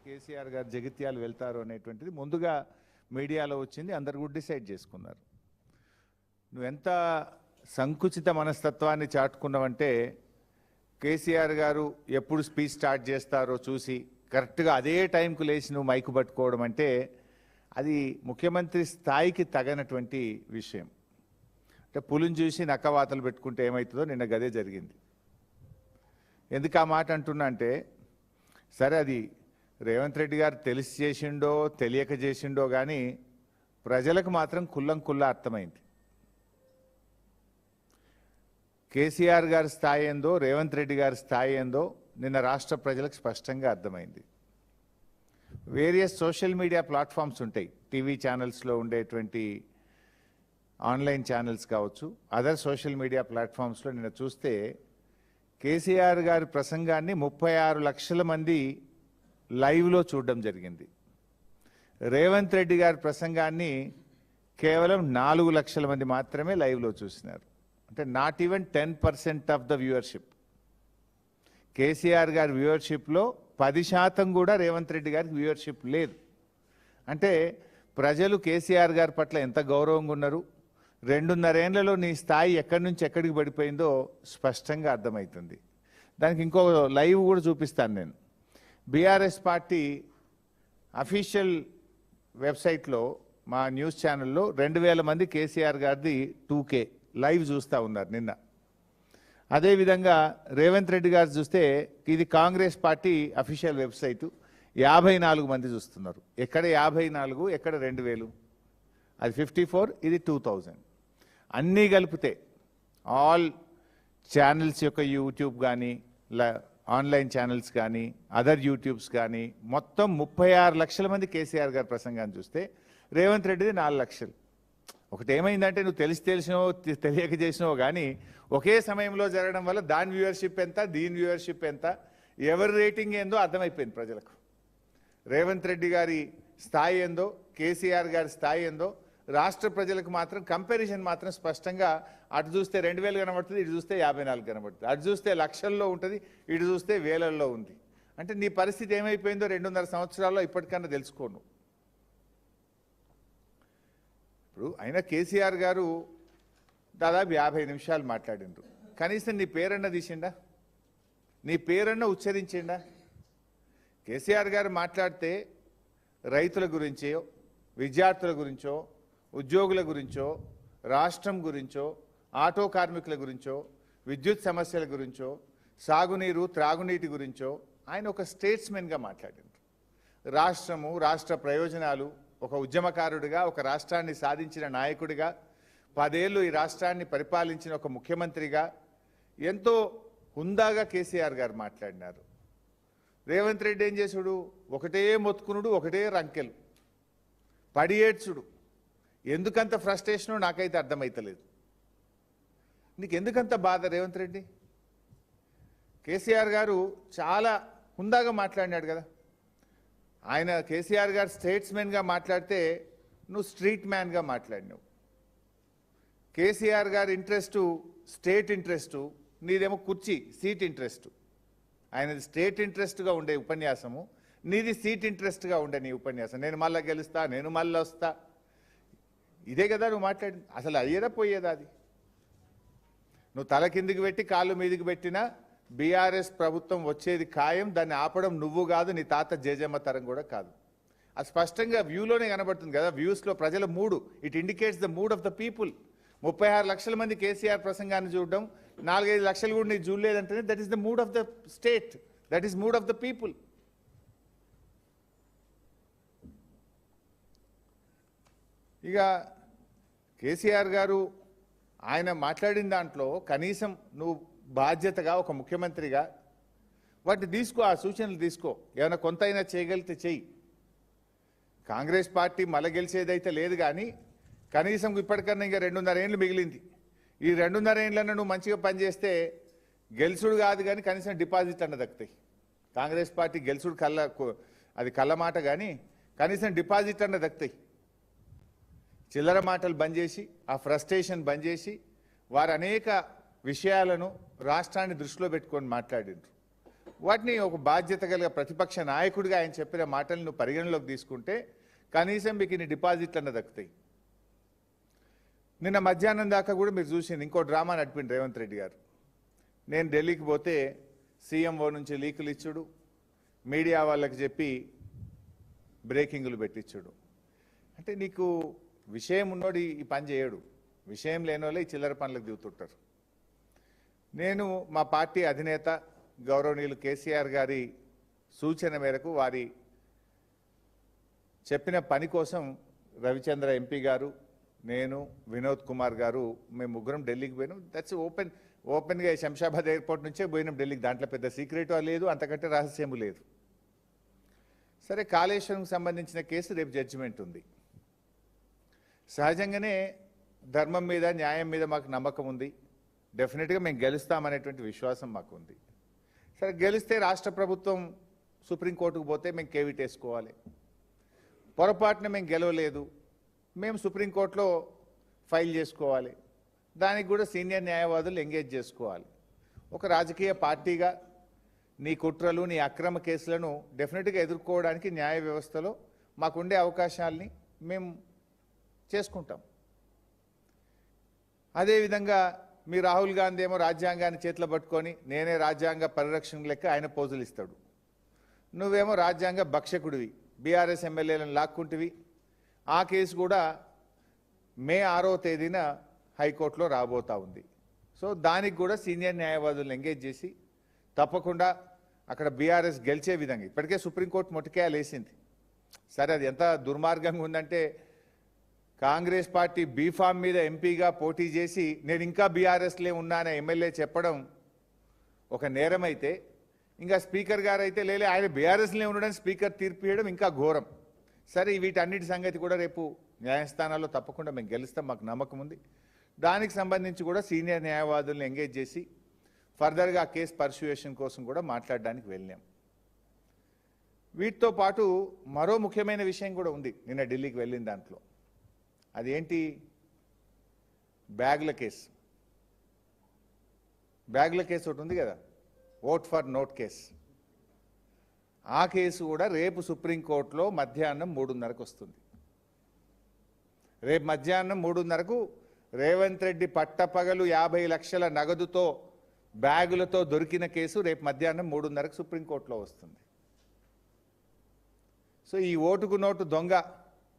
కేసీఆర్ గారు జగిత్యాల వెళ్తారు అనేటువంటిది ముందుగా మీడియాలో వచ్చింది, అందరు కూడా డిసైడ్ చేసుకున్నారు. నువ్వెంత సంకుచిత మనస్తత్వాన్ని చాటుకున్నావంటే కేసీఆర్ గారు ఎప్పుడు స్పీచ్ స్టార్ట్ చేస్తారో చూసి కరెక్ట్గా అదే టైంకు లేచి నువ్వు మైకు పట్టుకోవడం అంటే అది ముఖ్యమంత్రి స్థాయికి తగనటువంటి విషయం. అంటే పులిని చూసి నక్కవాతలు పెట్టుకుంటే ఏమవుతుందో నిన్న గదే జరిగింది. ఎందుకు ఆ మాట అంటున్నా అంటే, సరే అది రేవంత్ రెడ్డి గారు తెలిసి చేసిండో తెలియక చేసిండో కానీ ప్రజలకు మాత్రం కుల్లా అర్థమైంది. కేసీఆర్ గారి స్థాయి ఏందో రేవంత్ రెడ్డి గారి స్థాయి ఏందో నిన్న రాష్ట్ర ప్రజలకు స్పష్టంగా అర్థమైంది. వేరియస్ సోషల్ మీడియా ప్లాట్ఫామ్స్ ఉంటాయి, టీవీ ఛానల్స్లో ఉండేటువంటి ఆన్లైన్ ఛానల్స్ కావచ్చు, అదర్ సోషల్ మీడియా ప్లాట్ఫామ్స్లో నిన్న చూస్తే కేసీఆర్ గారి ప్రసంగాన్ని 36 లక్షల మంది లైవ్లో చూడడం జరిగింది. రేవంత్ రెడ్డి గారి ప్రసంగాన్ని కేవలం 4 లక్షల మంది మాత్రమే లైవ్లో చూసినారు. అంటే not even 10% of the viewership. KCR గారి వ్యూవర్షిప్లో 10% కూడా రేవంత్ రెడ్డి గారికి వ్యూవర్షిప్ లేదు. అంటే ప్రజలు కేసీఆర్ గారి పట్ల ఎంత గౌరవంగా ఉన్నారు, 2.5 ఏళ్లలో నీ స్థాయి ఎక్కడి నుంచి ఎక్కడికి పడిపోయిందో స్పష్టంగా అర్థమవుతుంది. దానికి ఇంకో లైవ్ కూడా చూపిస్తాను నేను. బీఆర్ఎస్ పార్టీ అఫీషియల్ వెబ్సైట్లో మా న్యూస్ ఛానల్లో 2000 మంది కేసీఆర్ గారిది 2K లైవ్ చూస్తూ ఉన్నారు నిన్న. అదేవిధంగా రేవంత్ రెడ్డి గారు చూస్తే ఇది కాంగ్రెస్ పార్టీ అఫీషియల్ వెబ్సైటు, 54 మంది చూస్తున్నారు. ఎక్కడ 54, ఎక్కడ 2000, అది 54, ఇది 2000. అన్నీ కలిపితే ఆల్ ఛానల్స్ యొక్క యూట్యూబ్ కానీ ఆన్లైన్ ఛానల్స్ కానీ అదర్ యూట్యూబ్స్ కానీ మొత్తం 36 లక్షల మంది కేసీఆర్ గారి ప్రసంగాన్ని చూస్తే రేవంత్ రెడ్డిది 4 లక్షలు. ఒకటి ఏమైందంటే నువ్వు తెలిసినో తెలియక చేసినావో కానీ ఒకే సమయంలో జరగడం వల్ల దాని వ్యూవర్షిప్ ఎంత, దీని వ్యూవర్షిప్ ఎంత, ఎవరి రేటింగ్ ఏందో అర్థమైపోయింది ప్రజలకు. రేవంత్ రెడ్డి గారి స్థాయి ఏందో, కేసీఆర్ గారి స్థాయి ఏందో రాష్ట్ర ప్రజలకు మాత్రం కంపారిజన్ మాత్రం స్పష్టంగా అటు చూస్తే 2000 కనబడుతుంది, ఇటు చూస్తే 54 కనబడుతుంది. అటు చూస్తే లక్షల్లో ఉంటుంది, ఇటు చూస్తే వేలల్లో ఉంది. అంటే నీ పరిస్థితి ఏమైపోయిందో 2.5 సంవత్సరాల్లో ఇప్పటికన్నా తెలుసుకోను. ఇప్పుడు అయినా కేసీఆర్ గారు దాదాపు 50 నిమిషాలు మాట్లాడిండ్రు. కనీసం నీ పేరన్న తీసిండా, నీ పేరన్న ఉచ్చరించిండా? కేసీఆర్ గారు మాట్లాడితే రైతుల గురించో, విద్యార్థుల గురించో, ఉద్యోగుల గురించో, రాష్ట్రం గురించో, ఆటో కార్మికుల గురించో, విద్యుత్ సమస్యల గురించో, సాగునీరు త్రాగునీటి గురించో ఆయన ఒక స్టేట్స్మెన్గా మాట్లాడిండ్రు. రాష్ట్రము, రాష్ట్ర ప్రయోజనాలు, ఒక ఉద్యమకారుడిగా, ఒక రాష్ట్రాన్ని సాధించిన నాయకుడిగా, 10 ఏళ్ళు ఈ రాష్ట్రాన్ని పరిపాలించిన ఒక ముఖ్యమంత్రిగా ఎంతో హుందాగా కేసీఆర్ గారు మాట్లాడినారు. రేవంత్ రెడ్డి ఏం చేసుడు, ఒకటే మొత్తుకునుడు, ఒకటే రంకెలు, పడి ఏడ్చుడు. ఎందుకంత ఫ్రస్ట్రేషనో నాకైతే అర్థమైతలేదు. నీకు ఎందుకంత బాధ రేవంత్ రెడ్డి? కేసీఆర్ గారు చాలా హుందాగా మాట్లాడినాడు కదా. ఆయన కేసీఆర్ గారు స్టేట్స్మెన్గా మాట్లాడితే నువ్వు స్ట్రీట్ మ్యాన్గా మాట్లాడినావు. కేసీఆర్ గారి ఇంట్రెస్టు స్టేట్ ఇంట్రెస్టు, నీదేమో కుర్చీ సీట్ ఇంట్రెస్టు. ఆయనది స్టేట్ ఇంట్రెస్ట్గా ఉండే ఉపన్యాసము, నీది సీట్ ఇంట్రెస్ట్గా ఉండే నీ ఉపన్యాసం. నేను మళ్ళీ గెలుస్తా, నేను మళ్ళీ వస్తా, ఇదే కదా నువ్వు మాట్లాడింది. అసలు అయ్యేదా పోయేదా? అది నువ్వు తల కిందికి పెట్టి కాళ్ళు మీదికి పెట్టినా బీఆర్ఎస్ ప్రభుత్వం వచ్చేది ఖాయం. దాన్ని ఆపడం నువ్వు కాదు, నీ తాత జేజమ్మ తరం కూడా కాదు. అది స్పష్టంగా వ్యూలోనే కనబడుతుంది కదా, వ్యూస్లో ప్రజల మూడు. It indicates the mood of the people. 36 లక్షల మంది కేసీఆర్ ప్రసంగాన్ని చూడడం, 4-5 లక్షలు కూడా నీకు చూడలేదంటేనే that is the mood of the state, that is mood of the people. ఇక కేసీఆర్ గారు ఆయన మాట్లాడిన దాంట్లో కనీసం నువ్వు బాధ్యతగా ఒక ముఖ్యమంత్రిగా వాటిని తీసుకో, ఆ సూచనలు తీసుకో. ఏమైనా కొంతైనా చేయగలిగితే చెయ్యి. కాంగ్రెస్ పార్టీ మళ్ళీ గెలిచేదైతే లేదు కానీ కనీసం ఇప్పటికన్నా ఇంకా 2.5 ఏళ్ళు మిగిలింది. ఈ 2.5 ఏళ్ళన్నా నువ్వు మంచిగా పనిచేస్తే గెలుసుడు కాదు కానీ కనీసం డిపాజిట్ అన్న దక్కుతాయి. కాంగ్రెస్ పార్టీ గెలుసుడు అది కళ్ళ మాట కానీ కనీసం డిపాజిట్ అన్న దక్కుతాయి. చిల్లర మాటలు బంద్ చేసి, ఆ ఫ్రస్ట్రేషన్ బంద్ చేసి, వారు అనేక విషయాలను రాష్ట్రాన్ని దృష్టిలో పెట్టుకొని మాట్లాడిండ్రు. వాటిని ఒక బాధ్యత కలిగిన ప్రతిపక్ష నాయకుడిగా ఆయన చెప్పిన మాటలను పరిగణలోకి తీసుకుంటే కనీసం మీకు ఇన్ని డిపాజిట్లు అన్న దక్కుతాయి. నిన్న మధ్యాహ్నం దాకా కూడా మీరు చూసింది ఇంకో డ్రామా నడిపింది రేవంత్ రెడ్డి గారు. నేను ఢిల్లీకి పోతే సీఎంఓ నుంచి లీకులు ఇచ్చుడు, మీడియా వాళ్ళకి చెప్పి బ్రేకింగ్లు పెట్టించుడు. అంటే నీకు విషయం ఉన్నోడు ఈ పని చేయడు, విషయం లేని వాళ్ళే ఈ చిల్లర పనులకు దిగుతుంటారు. నేను మా పార్టీ అధినేత గౌరవనీయులు కేసీఆర్ గారి సూచన మేరకు వారి చెప్పిన పని కోసం రవిచంద్ర ఎంపీ గారు, నేను, వినోద్ కుమార్ గారు మేము ముగ్గురం ఢిల్లీకి పోయినాం. దట్స్ ఓపెన్గా శంషాబాద్ ఎయిర్పోర్ట్ నుంచే పోయినాం ఢిల్లీకి. దాంట్లో పెద్ద సీక్రెట్ లేదు, అంతకంటే రహస్యము లేదు. సరే, కాళేశ్వరంకి సంబంధించిన కేసు రేపు జడ్జిమెంట్ ఉంది. సహజంగానే ధర్మం మీద న్యాయం మీద మాకు నమ్మకం ఉంది. డెఫినెట్గా మేము గెలుస్తామనేటువంటి విశ్వాసం మాకు ఉంది. సరే, గెలిస్తే రాష్ట్ర ప్రభుత్వం సుప్రీంకోర్టుకు పోతే మేము కేవిట్ వేసుకోవాలి. పొరపాటున మేము గెలవలేదు, మేము సుప్రీంకోర్టులో ఫైల్ చేసుకోవాలి. దానికి కూడా సీనియర్ న్యాయవాదులు ఎంగేజ్ చేసుకోవాలి. ఒక రాజకీయ పార్టీగా నీ కుట్రలు, నీ అక్రమ కేసులను డెఫినెట్గా ఎదుర్కోవడానికి న్యాయ వ్యవస్థలో మాకుండే అవకాశాలని మేము చేసుకుంటాం. అదేవిధంగా మీ రాహుల్ గాంధీ ఏమో రాజ్యాంగాన్ని చేతిలో పట్టుకొని నేనే రాజ్యాంగ పరిరక్షణ లెక్క ఆయన పోజులు ఇస్తాడు. నువ్వేమో రాజ్యాంగ భక్షకుడివి, బీఆర్ఎస్ ఎమ్మెల్యేలను లాక్కుంటివి. ఆ కేసు కూడా మే 6వ తేదీన హైకోర్టులో రాబోతా ఉంది. సో దానికి కూడా సీనియర్ న్యాయవాదులను ఎంగేజ్ చేసి తప్పకుండా అక్కడ బీఆర్ఎస్ గెలిచే విధంగా, ఇప్పటికే సుప్రీంకోర్టు మొట్టికాయలు వేసింది. సరే, అది ఎంత దుర్మార్గంగా ఉందంటే కాంగ్రెస్ పార్టీ బీఫామ్ మీద ఎంపీగా పోటీ చేసి నేను ఇంకా బీఆర్ఎస్లే ఉన్నానని ఎమ్మెల్యే చెప్పడం ఒక నేరం అయితే, ఇంకా స్పీకర్ గారు అయితే లేలే ఆయన బీఆర్ఎస్లే ఉండడం స్పీకర్ తీర్పు ఇవ్వడం ఇంకా ఘోరం. సరే, వీటన్నిటి సంగతి కూడా రేపు న్యాయస్థానాల్లో తప్పకుండా మేము గెలుస్తాం, మాకు నమ్మకం ఉంది. దానికి సంబంధించి కూడా సీనియర్ న్యాయవాదులను ఎంగేజ్ చేసి ఫర్దర్గా కేసు పర్సుయేషన్ కోసం కూడా మాట్లాడడానికి వెళ్ళాం. వీటితో పాటు మరో ముఖ్యమైన విషయం కూడా ఉంది నిన్న ఢిల్లీకి వెళ్ళిన దాంట్లో. అదేంటి? బ్యాగుల కేసు. బ్యాగుల కేసు ఒకటి ఉంది కదా, ఓట్ ఫర్ నోట్ కేసు. ఆ కేసు కూడా రేపు సుప్రీంకోర్టులో మధ్యాహ్నం 3:30కు వస్తుంది. రేపు మధ్యాహ్నం 3:30కు రేవంత్ రెడ్డి పట్టపగలు 50 లక్షల నగదుతో బ్యాగులతో దొరికిన కేసు రేపు మధ్యాహ్నం 3:30కు సుప్రీంకోర్టులో వస్తుంది. సో ఈ ఓటుకు నోటు దొంగ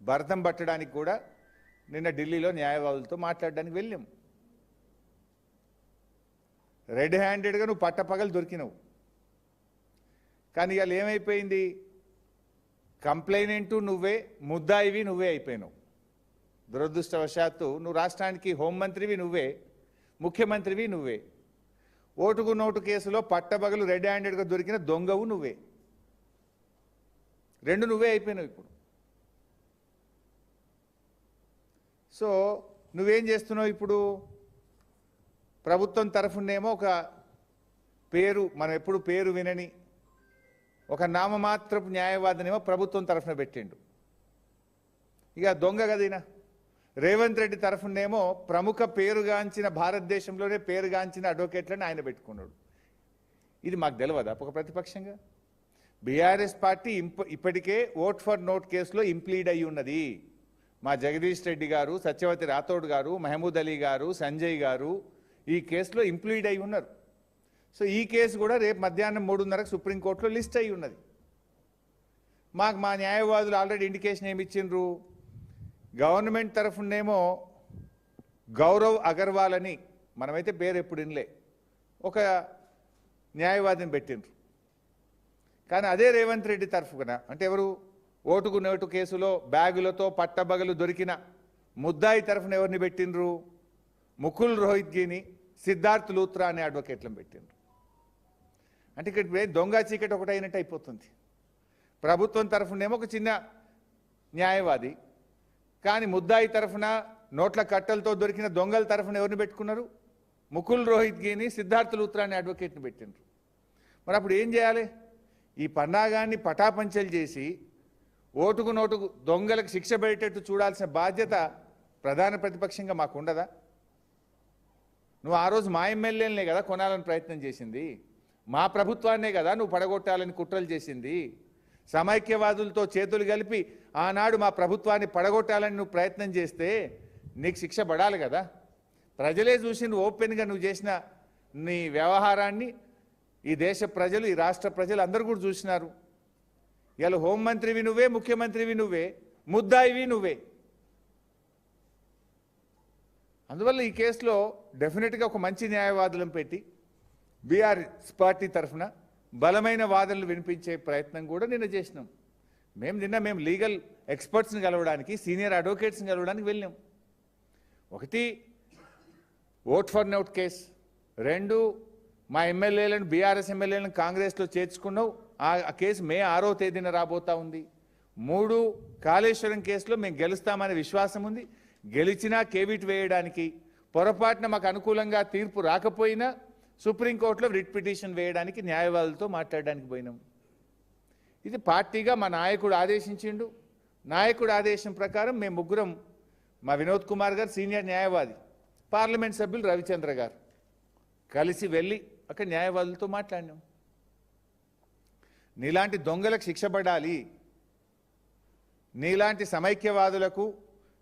భరతం పట్టడానికి కూడా నిన్న ఢిల్లీలో న్యాయవాదులతో మాట్లాడడానికి వెళ్ళాం. రెడ్ హ్యాండెడ్గా నువ్వు పట్టపగలు దొరికినవు. కానీ ఇవాళ ఏమైపోయింది? కంప్లైనెంటు నువ్వే, ముద్దాయివి నువ్వే అయిపోయినావు. దురదృష్టవశాత్తు నువ్వు రాష్ట్రానికి హోంమంత్రివి నువ్వే, ముఖ్యమంత్రివి నువ్వే. ఓటుకు నోటు కేసులో పట్టపగలు రెడ్ హ్యాండెడ్గా దొరికిన దొంగవు నువ్వే. రెండు నువ్వే అయిపోయినావు ఇప్పుడు. సో నువ్వేం చేస్తున్నావు ఇప్పుడు? ప్రభుత్వం తరఫునేమో ఒక పేరు, మనం ఎప్పుడు పేరు వినని ఒక నామమాత్రపు న్యాయవాదినేమో ప్రభుత్వం తరఫున పెట్టిండు. ఇక దొంగ కదీనా. రేవంత్ రెడ్డి తరఫునేమో ప్రముఖ పేరుగాంచిన, భారతదేశంలోనే పేరుగాంచిన అడ్వకేట్లను ఆయన పెట్టుకున్నాడు. ఇది మాకు తెలియదా ఒక ప్రతిపక్షంగా? బీఆర్ఎస్ పార్టీ ఇప్పటికే ఓట్ ఫర్ నోట్ కేసులో ఇంప్లీడ్ అయి ఉన్నది. మా జగదీష్ రెడ్డి గారు, సత్యవతి రాథోడ్ గారు, మహమూద్ అలీ గారు, సంజయ్ గారు ఈ కేసులో ఇంప్లీడ్ అయి ఉన్నారు. సో ఈ కేసు కూడా రేపు మధ్యాహ్నం 3:30కు సుప్రీంకోర్టులో లిస్ట్ అయి ఉన్నది. మాకు మా న్యాయవాదులు ఆల్రెడీ ఇండికేషన్ ఏమి ఇచ్చిండ్రు? గవర్నమెంట్ తరఫునేమో గౌరవ్ అగర్వాల్ అని, మనమైతే పేరు ఎప్పుడు వినలే, ఒక న్యాయవాదిని పెట్టిండ్రు. కానీ అదే రేవంత్ రెడ్డి తరఫున, అంటే ఎవరు? ఓటుకు నోటు కేసులో బ్యాగులతో పట్టబగలు దొరికిన ముద్దాయి తరఫున ఎవరిని పెట్టిండ్రు? ముకుల్ రోహిత్గిని, సిద్ధార్థ్ లూత్రా అనే అడ్వకేట్లను పెట్టిండ్రు. అంటే ఇక్కడ దొంగ చీకటి ఒకటి అయినట్టు అయిపోతుంది. ప్రభుత్వం తరఫునేమో ఒక చిన్న న్యాయవాది, కానీ ముద్దాయి తరఫున నోట్ల కట్టలతో దొరికిన దొంగల తరఫున ఎవరిని పెట్టుకున్నారు? ముకుల్ రోహిత్గిని, సిద్ధార్థ్ లూత్రా అనే అడ్వకేట్ని పెట్టిండ్రు. మరి అప్పుడు ఏం చేయాలి? ఈ పన్నాగాన్ని పటాపంచలు చేసి ఓటుకు నోటుకు దొంగలకు శిక్ష పడేటట్టు చూడాల్సిన బాధ్యత ప్రధాన ప్రతిపక్షంగా మాకు ఉండదా? నువ్వు ఆ రోజు మా ఎమ్మెల్యేలనే కదా కొనాలని ప్రయత్నం చేసింది. మా ప్రభుత్వాన్నే కదా నువ్వు పడగొట్టాలని కుట్రలు చేసింది. సమైక్యవాదులతో చేతులు కలిపి ఆనాడు మా ప్రభుత్వాన్ని పడగొట్టాలని నువ్వు ప్రయత్నం చేస్తే నీకు శిక్ష పడాలి కదా. ప్రజలే చూసి నువ్వు ఓపెన్గా నువ్వు చేసిన నీ వ్యవహారాన్ని ఈ దేశ ప్రజలు, ఈ రాష్ట్ర ప్రజలు అందరూ కూడా చూసినారు. ఇలా హోంమంత్రివి నువ్వే, ముఖ్యమంత్రివి నువ్వే, ముద్దాయివి నువ్వే. అందువల్ల ఈ కేసులో డెఫినెట్గా ఒక మంచి న్యాయవాదులను పెట్టి బీఆర్ఎస్ పార్టీ తరఫున బలమైన వాదనలు వినిపించే ప్రయత్నం కూడా నిన్న చేసినాం. మేము లీగల్ ఎక్స్పర్ట్స్ని కలవడానికి, సీనియర్ అడ్వకేట్స్ని కలవడానికి వెళ్ళాం. ఒకటి ఓట్ ఫర్ నోట్ కేసు, రెండు మా ఎమ్మెల్యేలను, బీఆర్ఎస్ ఎమ్మెల్యేలను కాంగ్రెస్లో చేర్చుకున్నావు, ఆ కేసు మే 6వ తేదీన రాబోతా ఉంది. మూడు కాళేశ్వరం కేసులో మేము గెలుస్తామనే విశ్వాసం ఉంది. గెలిచినా కేవిట్ వేయడానికి, పొరపాటున మాకు అనుకూలంగా తీర్పు రాకపోయినా సుప్రీంకోర్టులో రిట్ పిటిషన్ వేయడానికి న్యాయవాదులతో మాట్లాడడానికి పోయినాం. ఇది పార్టీగా మా నాయకుడు ఆదేశించిండు. నాయకుడు ఆదేశం ప్రకారం మేము ముగ్గురం, మా వినోద్ కుమార్ గారు సీనియర్ న్యాయవాది, పార్లమెంట్ సభ్యులు రవిచంద్ర గారు కలిసి వెళ్ళి అక్కడ న్యాయవాదులతో మాట్లాడినాం. నీలాంటి దొంగలకు శిక్ష పడాలి, నీలాంటి సమైక్యవాదులకు,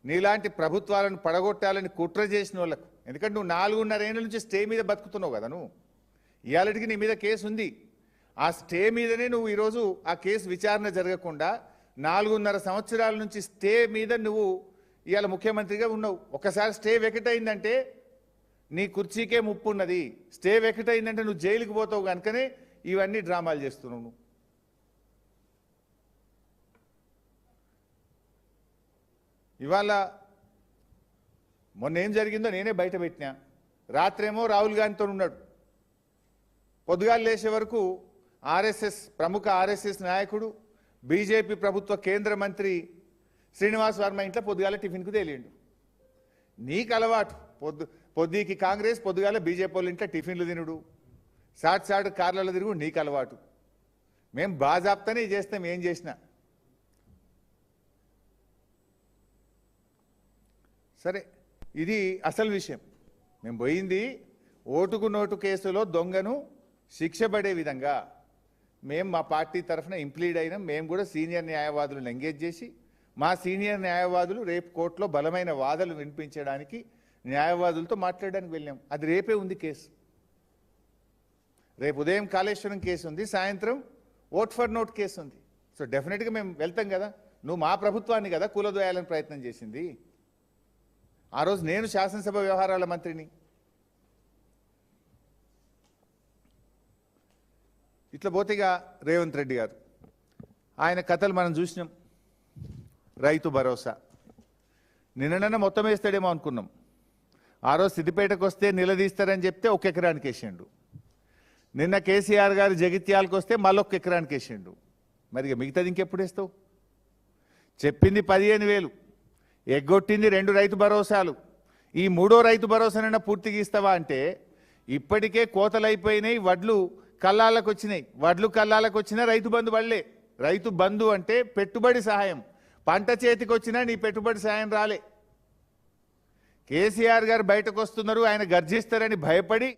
నీలాంటి ప్రభుత్వాలను పడగొట్టాలని కుట్ర చేసిన వాళ్ళకు, ఎందుకంటే నువ్వు 4.5 ఏళ్ళ నుంచి స్టే మీద బతుకుతున్నావు కదా. నువ్వు ఇవాళకి నీ మీద కేసు ఉంది. ఆ స్టే మీదనే నువ్వు ఈరోజు ఆ కేసు విచారణ జరగకుండా 4.5 సంవత్సరాల నుంచి స్టే మీద నువ్వు ఇవాళ ముఖ్యమంత్రిగా ఉన్నావు. ఒకసారి స్టే వెకెట్ అయిందంటే నీ కుర్చీకే ముప్పు ఉన్నది. స్టే వెకెట్ అయిందంటే నువ్వు జైలుకి పోతావు కనుకనే ఇవన్నీ డ్రామాలు చేస్తున్నావు నువ్వు. ఇవాళ మొన్న ఏం జరిగిందో నేనే బయట పెట్టినా. రాత్రేమో రాహుల్ గాంధీతో ఉన్నాడు, పొద్దుగాలు లేచే వరకు ఆర్ఎస్ఎస్, ప్రముఖ ఆర్ఎస్ఎస్ నాయకుడు, బీజేపీ ప్రభుత్వ కేంద్ర మంత్రి శ్రీనివాస్ వర్మ ఇంట్లో పొద్దుగాల టిఫిన్కు తేలిండు. నీకు అలవాటు పొద్దుకి కాంగ్రెస్, పొద్దుగాల బీజేపీ వాళ్ళ ఇంట్లో టిఫిన్లు తినుడు, సాట్ కార్లలో తిరుగు నీకు అలవాటు. మేము బాజాప్తానే చేస్తాం ఏం చేసినా. సరే, ఇది అసలు విషయం. మేము పోయింది ఓటుకు నోటు కేసులో దొంగను శిక్ష పడే విధంగా మేము మా పార్టీ తరఫున ఇంప్లీడ్ అయినాం. మేము కూడా సీనియర్ న్యాయవాదులను ఎంగేజ్ చేసి, మా సీనియర్ న్యాయవాదులు రేపు కోర్టులో బలమైన వాదనలు వినిపించడానికి న్యాయవాదులతో మాట్లాడడానికి వెళ్ళాం. అది రేపే ఉంది కేసు. రేపు ఉదయం కాళేశ్వరం కేసు ఉంది, సాయంత్రం ఓట్ ఫర్ నోట్ కేసు ఉంది. సో డెఫినెట్గా మేము వెళ్తాం కదా. నువ్వు మా ప్రభుత్వాన్ని కదా కూలదోయాలని ప్రయత్నం చేసింది. ఆ రోజు నేను శాసనసభ వ్యవహారాల మంత్రిని. ఇట్లా పోతేగా రేవంత్ రెడ్డి గారు, ఆయన కథలు మనం చూసినాం. రైతు భరోసా నిన్ననన్న మొత్తం వేస్తాడేమో అనుకున్నాం. ఆ రోజు సిద్దిపేటకు వస్తే నిలదీస్తారని చెప్తే 1 ఎకరానికి వేసిండు. నిన్న కేసీఆర్ గారు జగిత్యాలకు వస్తే మళ్ళీ 1 ఎకరానికి వేసిండు. మరి మిగతాది ఇంకెప్పుడు వేస్తావు? చెప్పింది 15,000, ఎగ్గొట్టింది 2 రైతు భరోసాలు. ఈ 3వ రైతు భరోసానైనా పూర్తిగా ఇస్తావా అంటే ఇప్పటికే కోతలైపోయినాయి, వడ్లు కల్లాలకు వచ్చినాయి. వడ్లు కల్లాలకు వచ్చినా రైతు బంధు పడలే. రైతు బంధు అంటే పెట్టుబడి సహాయం. పంట చేతికి వచ్చినా నీ పెట్టుబడి సహాయం రాలే. కేసీఆర్ గారు బయటకు వస్తున్నారు, ఆయన గర్జిస్తారని భయపడి